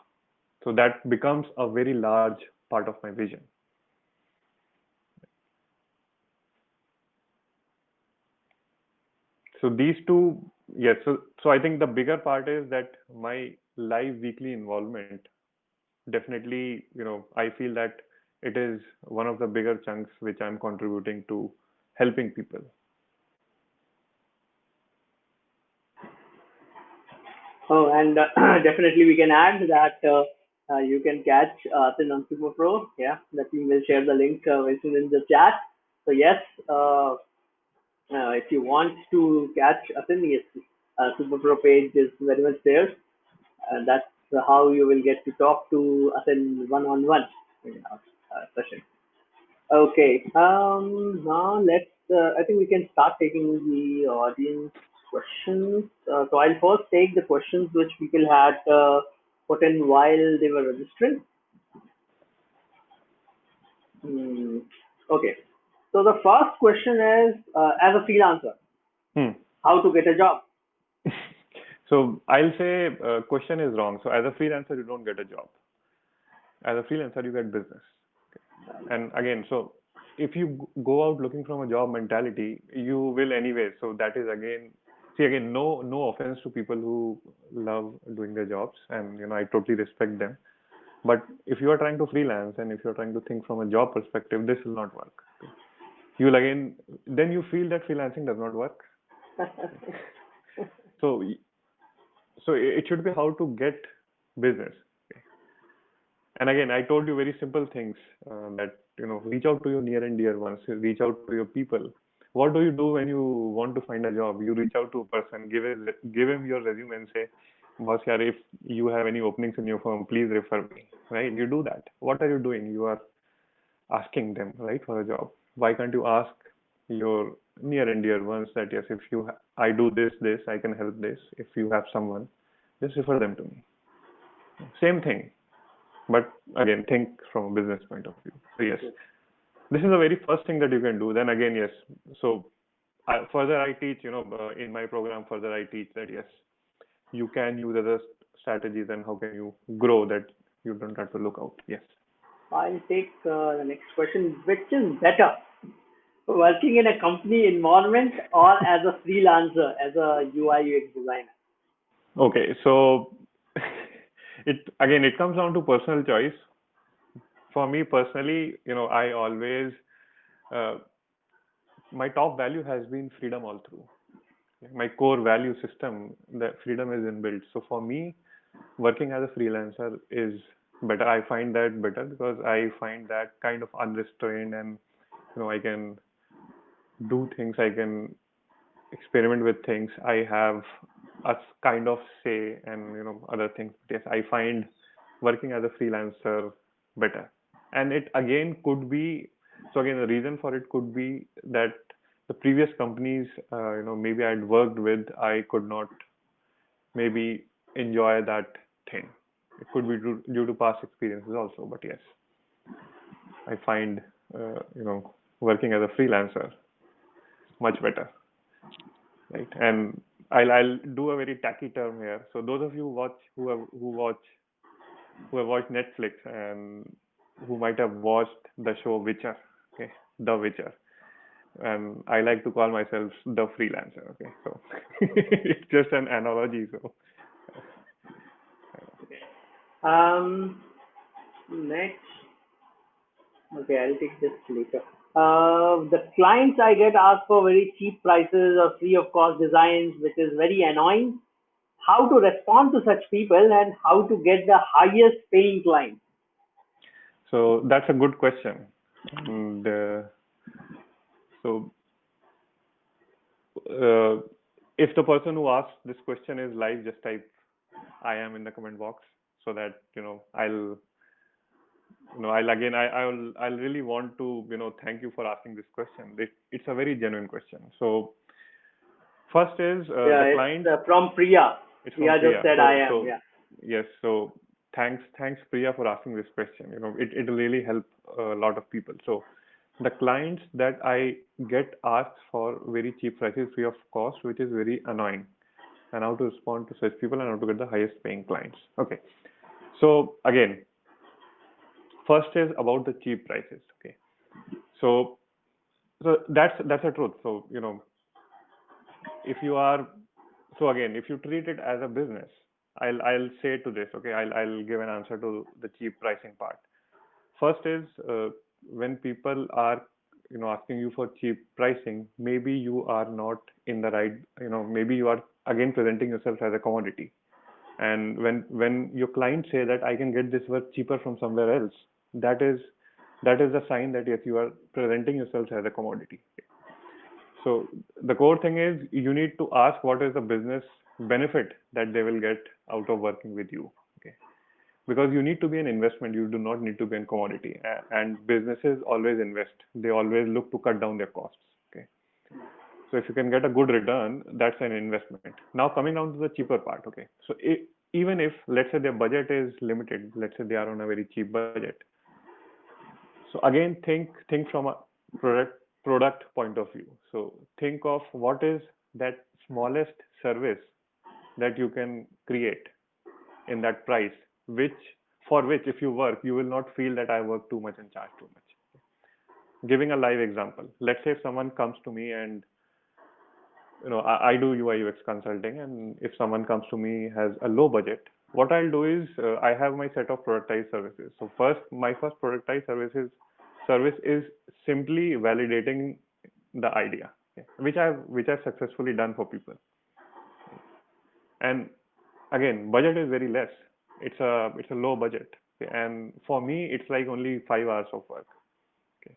So that becomes a very large part of my vision. So these two, yes. So I think the bigger part is that my live weekly involvement, definitely, I feel that it is one of the bigger chunks which I'm contributing to helping people. Oh, and definitely we can add that you can catch Atin on Superpro. Yeah, the team will share the link very soon in the chat. So yes, if you want to catch Atin, yes, Superpro page is very much there. That's how you will get to talk to Atin one-on-one in our session. Okay. Now let's. I think we can start taking the audience questions. So I'll first take the questions which people had put in while they were registering. Hmm. Okay. So the first question is, as a freelancer, Hmm. how to get a job? So I'll say question is wrong. So as a freelancer, you don't get a job. As a freelancer, you get business. Okay. And again, so if you go out looking from a job mentality, you will anyway. So that is again, see again, no offense to people who love doing their jobs, and I totally respect them. But if you are trying to freelance, and if you're trying to think from a job perspective, this will not work. Okay. You will again, then you feel that freelancing does not work. So it should be how to get business. Okay. And again, I told you very simple things, that reach out to your near and dear ones, reach out to your people. What do you do when you want to find a job? You reach out to a person, give him your resume, and say, boss, yaar, if you have any openings in your firm, please refer me. Right? You do that. What are you doing? You are asking them, right, for a job. Why can't you ask your near and dear ones that, yes, if I do this, I can help this. If you have someone, just refer them to me. Same thing, but again, think from a business point of view. So yes, this is the very first thing that you can do. Then again, yes. So further, I teach, in my program, further I teach that yes, you can use other strategies, and how can you grow that you don't have to look out. Yes. I'll take the next question. Which is better, working in a company environment or as a freelancer, as a UI UX designer? Okay, so it comes down to personal choice. For me personally, I always uh, my top value has been freedom all through. My core value system, the freedom is inbuilt. So for me, working as a freelancer is better. I find that better because I find that kind of unrestrained, and I can do things. I can experiment with things. I have a kind of say, and other things. Yes, I find working as a freelancer better. And it again could be, so again, the reason for it could be that the previous companies, maybe I'd worked with, I could not maybe enjoy that thing. It could be due to past experiences also, but yes, I find working as a freelancer much better, right? And I'll do a very tacky term here. So those of you who have watched Netflix and who might have watched the show Witcher, okay, The Witcher, and I like to call myself the freelancer. Okay, so it's just an analogy. So Um, Next, okay, I'll take this later. The clients I get ask for very cheap prices or free of cost designs, which is very annoying. How to respond to such people and how to get the highest paying clients? so that's a good question. And so uh, if the person who asked this question is live, just type I am in the comment box so that I'll really want to thank you for asking this question. It's a very genuine question. So first is Yeah, the it's client. from Priya. It's from Priya just Priya. said I am. So Yeah. yes. So thanks Priya for asking this question. It really help a lot of people. So the clients that I get asked for very cheap prices, free of cost, which is very annoying, and how to respond to such people and how to get the highest paying clients. Okay. So again, first is about the cheap prices. Okay. So that's a truth. So if you are so again, if you treat it as a business, I'll say to this. Okay, I'll give an answer to the cheap pricing part. First is when people are asking you for cheap pricing, maybe you are not in the right. Maybe you are again presenting yourself as a commodity. And when your clients say that I can get this work cheaper from somewhere else, that is a sign that yes, you are presenting yourself as a commodity. So the core thing is you need to ask what is the business benefit that they will get out of working with you. Okay. Because you need to be an investment, you do not need to be a commodity. And businesses always invest. They always look to cut down their costs. Okay. So if you can get a good return, that's an investment. Now coming down to the cheaper part. Okay. So even if let's say their budget is limited, let's say they are on a very cheap budget. So again, think from a product point of view. So think of what is that smallest service that you can create in that price, which for which if you work, you will not feel that I work too much and charge too much. Giving a live example, let's say if someone comes to me and I do UI UX consulting, and if someone comes to me has a low budget, what I'll do is I have my set of productized services. So my first productized service is simply validating the idea, okay, which I've successfully done for people. And again, budget is very less. It's a low budget, okay? And for me, it's like only 5 hours of work, okay,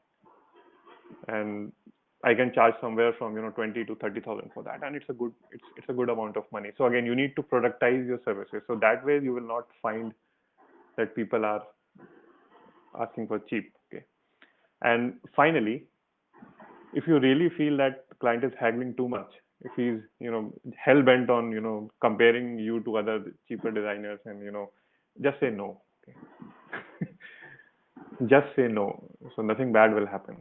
and I can charge somewhere from 20 to 30,000 for that, and it's a good amount of money. So again, you need to productize your services, so that way you will not find that people are asking for cheap. Okay, and finally, if you really feel that client is haggling too much, if he's hell bent on comparing you to other cheaper designers, and just say no. Okay, just say no. So nothing bad will happen.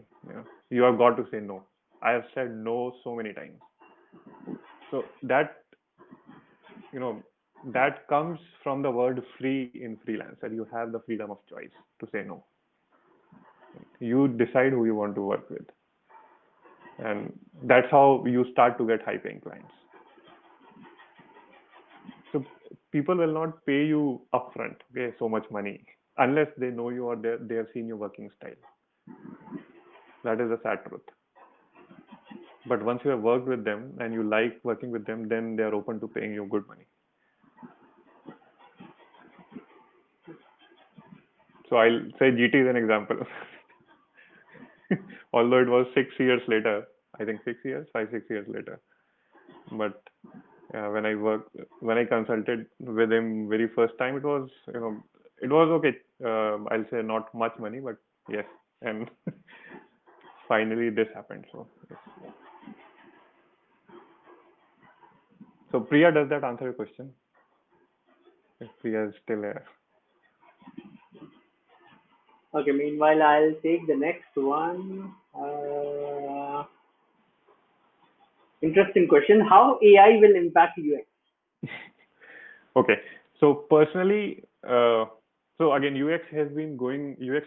You have got to say no. I have said no so many times. So you know that comes from the word free in freelancer. You have the freedom of choice to say no. You decide who you want to work with, and that's how you start to get high paying clients. So people will not pay you upfront, okay, so much money unless they know you or they have seen your working style. That is the sad truth. But once you have worked with them and you like working with them, then they are open to paying you good money. So I'll say GT is an example. Although it was 6 years later, I think 6 years, 5, 6 years later. But when I consulted with him very first time, it was okay. I'll say not much money, but yes. And finally this happened. So yes. So Priya, does that answer your question? If Priya is still here. Okay, meanwhile, I'll take the next one. Interesting question. How AI will impact UX? Okay. So personally, so again, UX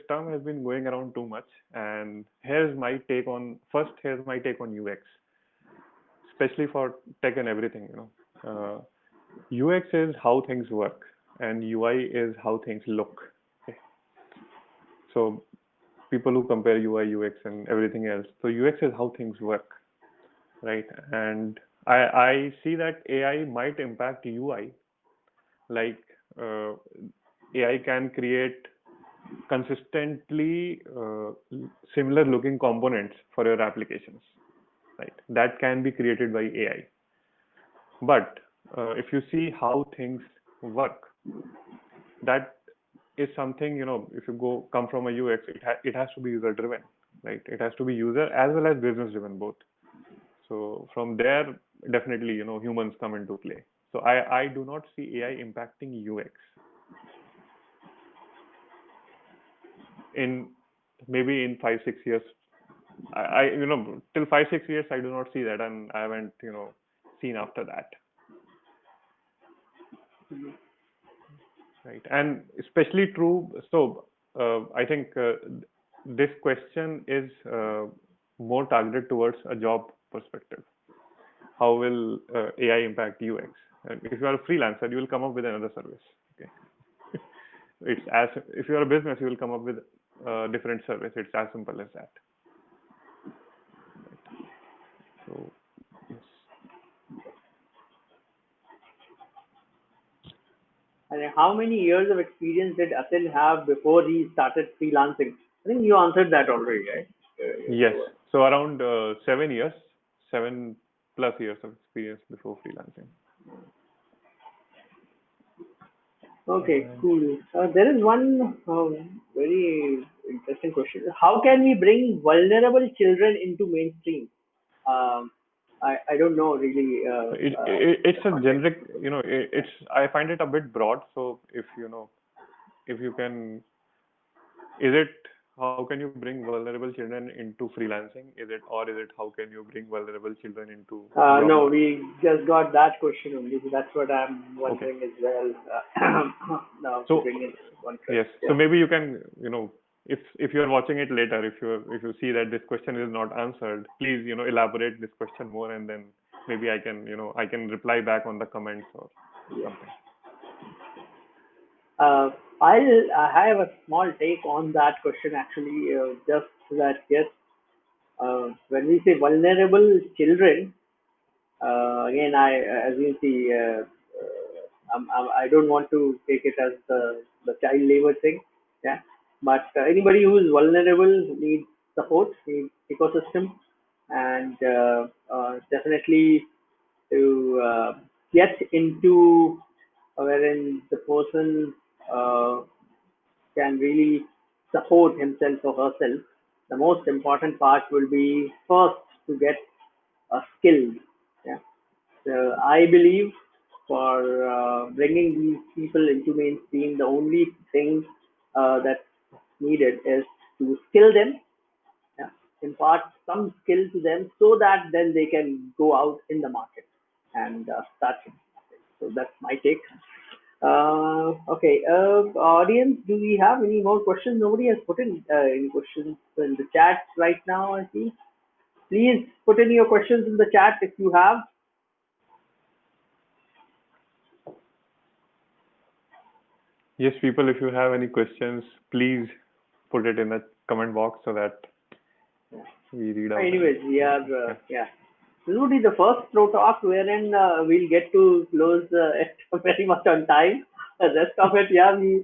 term has been going around too much. And here's my take on UX, especially for tech and everything, UX is how things work and UI is how things look. Okay. So people who compare UI, UX and everything else. So UX is how things work, right? And I see that AI might impact UI, like uh, AI can create consistently similar looking components for your applications, right? That can be created by AI. But if you see how things work, that is something, if you come from a UX, it has to be user driven, right? It has to be user as well as business driven both. So from there, definitely, humans come into play. So I do not see AI impacting UX in maybe in 5-6 years. Till 5-6 years, I do not see that, and I haven't, seen after that. Right, and especially true. So I think this question is more targeted towards a job perspective. How will AI impact UX? And if you are a freelancer, you will come up with another service. Okay, it's as if you are a business, you will come up with a different service. It's as simple as that. Right. So yes. And how many years of experience did Atin have before he started freelancing? I think you answered that already, right? Yes. So around 7 years, 7+ years of experience before freelancing. Okay, cool. There is one very interesting question. How can we bring vulnerable children into mainstream? Um, I don't know really It's the a context. generic, it's I find it a bit broad. So if you can, is it how can you bring vulnerable children into freelancing? Is it how can you bring vulnerable children into job No, market? we just got that question only. So that's what I'm Okay. wondering as well. Now to So bring in one yes, question. so Yeah. maybe you can, if you're watching it later, if you see that this question is not answered, please, elaborate this question more, and then maybe I can reply back on the comments or Yeah. something. I have a small take on that question actually. Just that yes, when we say vulnerable children, again, as you see, I don't want to take it as the child labor thing, yeah. But anybody who is vulnerable needs support, needs ecosystem, and definitely to get into wherein the person uh, can really support himself or herself. The most important part will be first to get a skill. Yeah. So I believe for bringing these people into mainstream, the only thing that's needed is to skill them, yeah, impart some skill to them so that then they can go out in the market and start. So that's my take. Okay, audience, do we have any more questions? Nobody has put in any questions in the chat right now, I see. Please put in your questions in the chat if you have. Yes, people, if you have any questions, please put it in the comment box so that we read out and Anyways, we are, yeah. yeah. This would be the first Pro Talk wherein we'll get to close it very much on time. The rest of it, yeah, we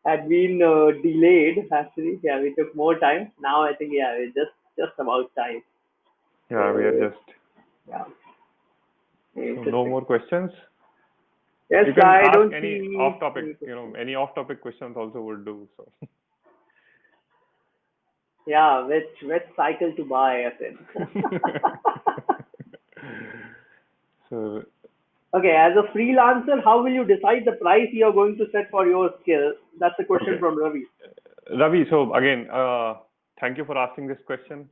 had been delayed actually. Yeah, we took more time. Now I think, yeah, it's just about time. Yeah, we are So, just yeah, so no interesting. more questions. Yes, You can I ask don't any see off topic, any questions. any off topic questions also would do. So Yeah, which cycle to buy, I think. so Okay, as a freelancer, how will you decide the price you are going to set for your skill? That's a question okay. from Ravi. Ravi, so again, thank you for asking this question.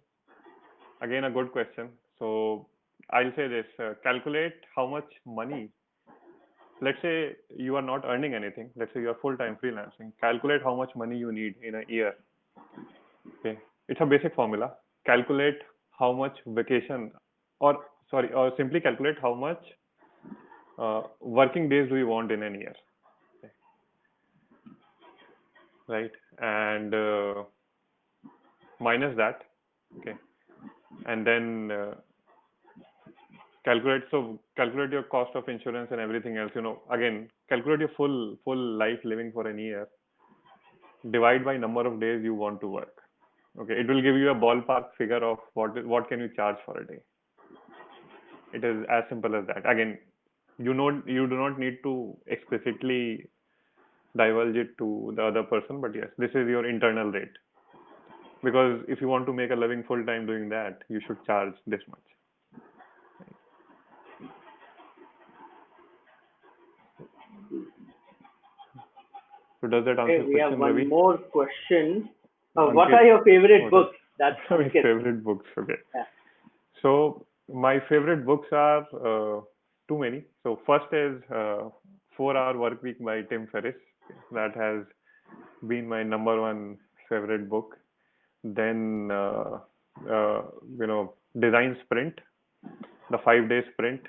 Again, a good question. So I'll say this, calculate how much money, let's say you are not earning anything. Let's say you are full-time freelancing. Calculate how much money you need in a year. Okay. It's a basic formula. Calculate how much vacation or simply calculate how much working days do you want in a year. Okay. Right. And minus that. Okay. And then calculate your cost of insurance and everything else. Again, calculate your full life living for a year. Divide by number of days you want to work. Okay, it will give you a ballpark figure of what can you charge for a day. It is as simple as that. Again, you do not need to explicitly divulge it to the other person, but yes, this is your internal rate. Because if you want to make a living full time doing that, you should charge this much. So does that answer the question, we have one Ravi? more question. What are your favorite books? That's my favorite books. Okay. Yeah. So my favorite books are too many. So first is 4-Hour Workweek by Tim Ferriss. That has been my number one favorite book. Then Design Sprint, the 5-day sprint.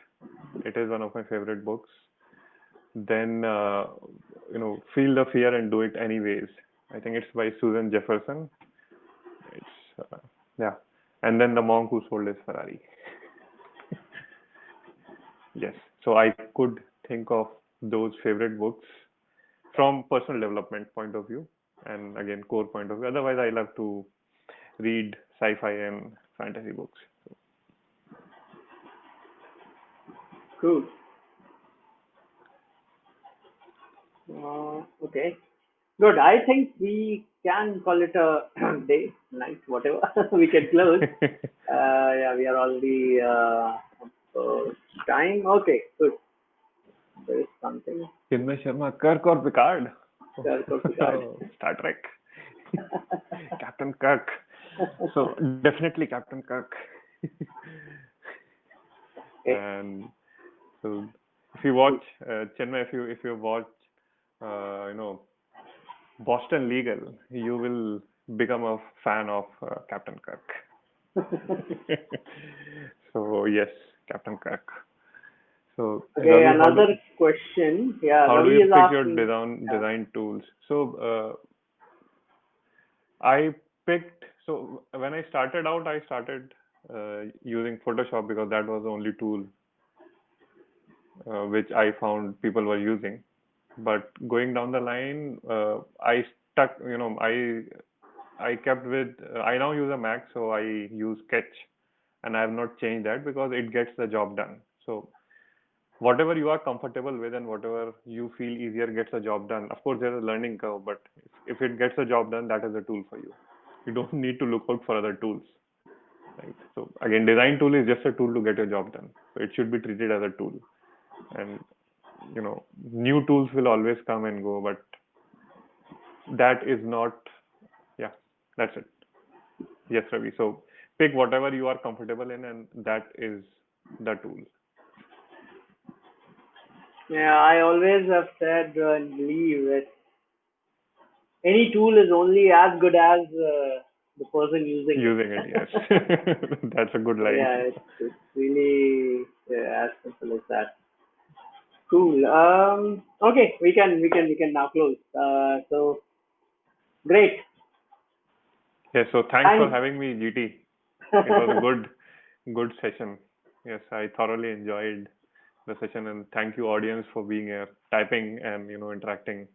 It is one of my favorite books. Then Feel the Fear and Do It Anyways. I think it's by Susan Jefferson. It's yeah. And then The Monk Who Sold His Ferrari. Yes. So I could think of those favorite books from personal development point of view, and again core point of view. Otherwise, I love to read sci-fi and fantasy books. Cool. Okay. Good. I think we can call it a day, night, whatever. We can close. Yeah, we are already time. Okay, good. There is something. Chinmay Sharma, Kirk or Picard? Kirk or Picard. Star Trek. Captain Kirk. So definitely Captain Kirk. Okay. And so if you watch Chinmay, if you watch Boston Legal, you will become a fan of Captain Kirk. So yes, Captain Kirk. So Okay, Ravi, another question. Yeah, how Ravi do you is pick asking, your design tools? So I picked. So when I started out, I started using Photoshop because that was the only tool which I found people were using. But going down the line, I stuck. I kept with. I now use a Mac, so I use Sketch, and I have not changed that because it gets the job done. So whatever you are comfortable with and whatever you feel easier gets the job done. Of course, there's a learning curve, but if it gets the job done, that is a tool for you. You don't need to look out for other tools. Right. So again, design tool is just a tool to get your job done. So it should be treated as a tool. And new tools will always come and go, but that is not. Yeah, that's it. Yes, Ravi. So pick whatever you are comfortable in, and that is the tool. Yeah, I always have said and believe that any tool is only as good as the person using it. Yes. That's a good line. Yeah, it's really as simple as that. Cool. Okay, we can now close. So great. Yes. So thanks for having me, GT. It was a good session. Yes, I thoroughly enjoyed the session, and thank you, audience, for being here, typing and interacting.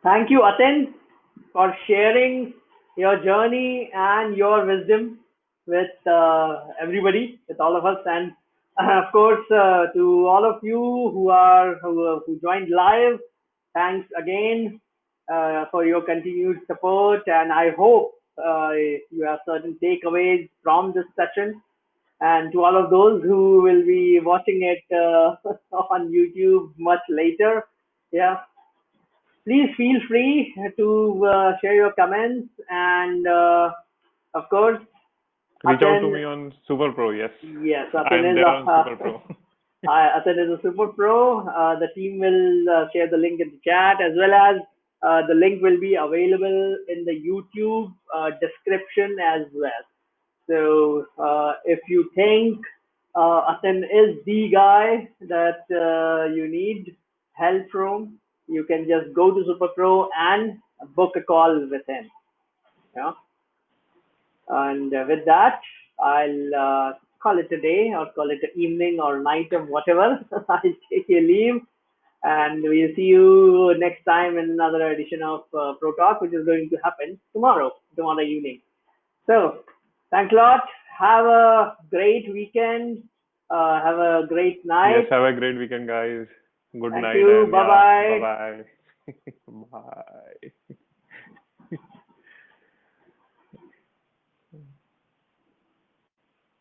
Thank you, Atin, for sharing your journey and your wisdom with everybody, with all of us, and of course to all of you who joined live. Thanks again for your continued support, and I hope you have certain takeaways from this session. And to all of those who will be watching it on YouTube much later, yeah, Please feel free to share your comments and, of course, Reach out to Atin, me on Superpro. Yes, yes, I Atin am is there on Superpro. Atin is a super pro. The team will share the link in the chat, as well as the link will be available in the YouTube description as well. So if you think Atin is the guy that you need help from, you can just go to Superpro and book a call with him. Yeah. And with that, I'll call it a day or call it an evening or night or whatever. I'll take a leave and we'll see you next time in another edition of Pro Talk, which is going to happen tomorrow evening. So, thanks a lot. Have a great weekend. Have a great Yes, night. have a great weekend, guys. Good Thank night, you. and Bye yeah, bye bye. bye. Bye.